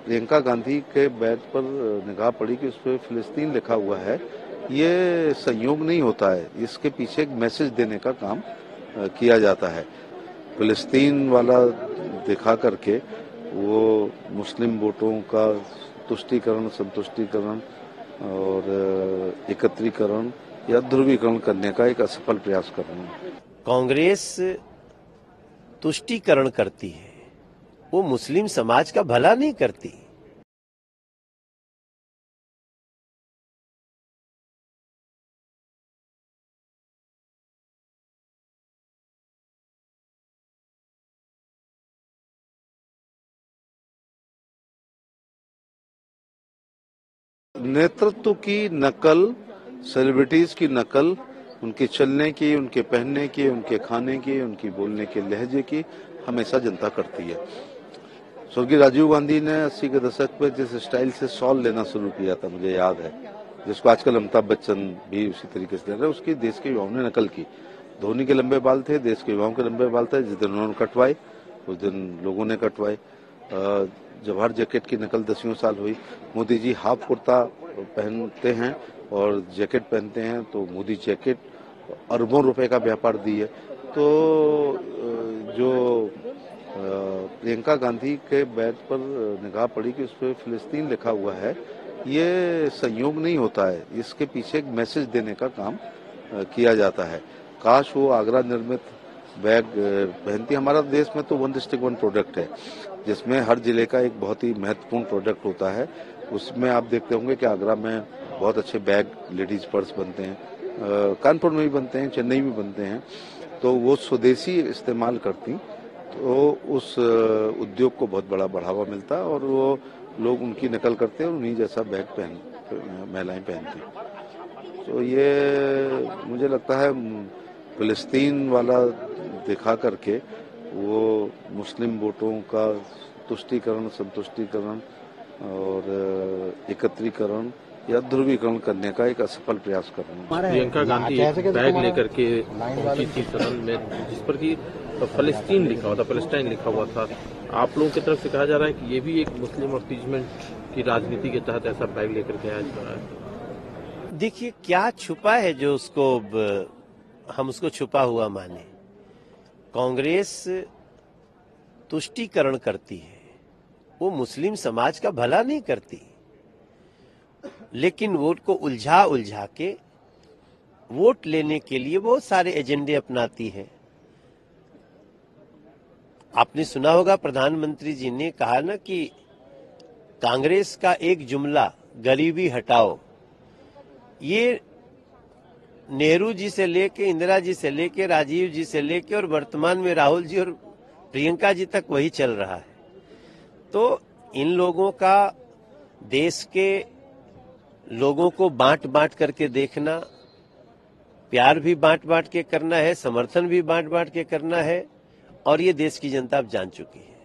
प्रियंका गांधी के बैग पर निगाह पड़ी कि उस पर फिलिस्तीन लिखा हुआ है। ये संयोग नहीं होता है, इसके पीछे एक मैसेज देने का काम किया जाता है। फिलिस्तीन वाला दिखा करके वो मुस्लिम वोटों का तुष्टीकरण, संतुष्टीकरण और एकत्रीकरण या ध्रुवीकरण करने का एक असफल प्रयास कर रहे हैं। कांग्रेस तुष्टीकरण करती है, वो मुस्लिम समाज का भला नहीं करती। नेतृत्व की नकल, सेलिब्रिटीज की नकल, उनके चलने की, उनके पहनने की, उनके खाने की, उनकी बोलने के लहजे की हमेशा जनता करती है। स्वर्गीय राजीव गांधी ने 80 के दशक में जिस स्टाइल से शॉल लेना शुरू किया था, मुझे याद है, जिसको आजकल अमिताभ बच्चन भी उसी तरीके से ले रहे हैं, उसकी देश के युवाओं ने नकल की। धोनी के लंबे बाल थे, देश के युवाओं के लंबे बाल थे। जिस दिन उन्होंने कटवाए उस दिन लोगों ने कटवाए। जवाहर जैकेट की नकल दसियों साल हुई। मोदी जी हाफ कुर्ता पहनते हैं और जैकेट पहनते हैं, तो मोदी जैकेट अरबों रुपए का व्यापार दी है। तो जो प्रियंका गांधी के बैग पर निगाह पड़ी कि उस पर फिलिस्तीन लिखा हुआ है, ये संयोग नहीं होता है, इसके पीछे एक मैसेज देने का काम किया जाता है। काश वो आगरा निर्मित बैग पहनती। हमारा देश में तो 1 डिस्ट्रिक्ट 1 प्रोडक्ट है, जिसमें हर जिले का एक बहुत ही महत्वपूर्ण प्रोडक्ट होता है। उसमें आप देखते होंगे कि आगरा में बहुत अच्छे बैग, लेडीज पर्स बनते हैं, कानपुर में भी बनते हैं, चेन्नई में बनते हैं। तो वो स्वदेशी इस्तेमाल करती, तो उस उद्योग को बहुत बड़ा बढ़ावा मिलता और वो लोग उनकी नकल करते हैं और उन्हीं जैसा बैग महिलाएं पहनती। तो ये मुझे लगता है फिलिस्तीन वाला दिखा करके वो मुस्लिम वोटों का तुष्टीकरण, संतुष्टीकरण और एकत्रीकरण या ध्रुवीकरण करने का एक असफल प्रयास कर रहे हैं। प्रियंका गांधी बैग लेकर के पहुंची थी सदन में, जिस पर कि फलस्तीन लिखा हुआ था, पैलेस्टाइन लिखा हुआ था। आप लोगों की तरफ से कहा जा रहा है कि ये भी एक मुस्लिम अपीजमेंट की राजनीति के तहत ऐसा बैग लेकर के आया जा रहा है। देखिए क्या छुपा है जो उसको हम उसको छुपा हुआ माने। कांग्रेस तुष्टीकरण करती है, वो मुस्लिम समाज का भला नहीं करती, लेकिन वोट को उलझा उलझा के वोट लेने के लिए बहुत सारे एजेंडे अपनाती है। आपने सुना होगा प्रधानमंत्री जी ने कहा ना कि कांग्रेस का एक जुमला, गरीबी हटाओ, ये नेहरू जी से लेके, इंदिरा जी से लेके, राजीव जी से लेके और वर्तमान में राहुल जी और प्रियंका जी तक वही चल रहा है। तो इन लोगों का देश के लोगों को बांट बांट करके देखना, प्यार भी बांट बांट के करना है, समर्थन भी बांट बांट के करना है, और ये देश की जनता अब जान चुकी है।